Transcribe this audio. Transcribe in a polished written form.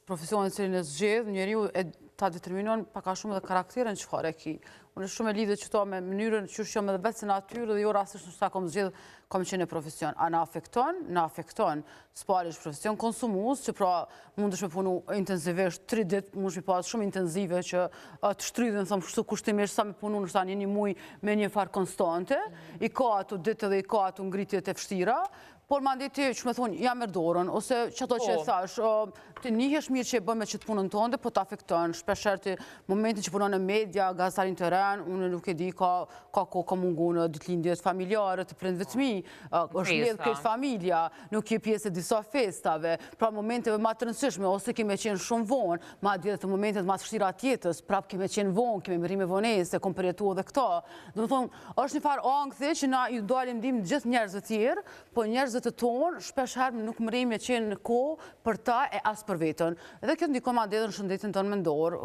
profesionin që në zgjedh, njeriu e ta determinon pak a shumë edhe karakterin çfarë e ki. Unë shumë e lidhe qëto me mënyrën që jam edhe vetë se natyrë dhe jo rastisht nëse kam zgjedh kam qenë në profesion. A na afekton? Na afekton. S'pali është profesion konsumus, që pra mundesh me punu intensivisht 3 ditë, mundesh me pas shumë intensive që të shtrydhen thëmë kështu kushtimisht sa me punu nështë një muj me një farë konstante, i ka ato ditë dhe i ka ato ngritjet e vështira, por ma ndi ti që me thonë jam merdorën, ose që ato që e thash, ti nihesh mirë që e bëme që të punën tënde, po të afekton, shpesher ti momentin që punon në media, gazetarin të ren, unë nuk e di ka mungu në ditëlindjet familjare të prindve të mi, është lidhë këtë familja, nuk je pjesë e disa festave, pra momenteve ma të rëndësishme, ose kime qenë shumë vonë, ma dhe të momentet ma të vështira tjetës, prap kime qenë vonë, kime mëri me vonese, kom përjetu edhe këta. Dhe më thonë, është një farë angthe që na ju dalim dim gjithë njerëzve tjerë, po njerëzve të tonë, shpesh herë nuk mëri me qenë në kohë për ta e as për vetën. Edhe kjo ndikon ma dhe në shëndetin tonë mendor.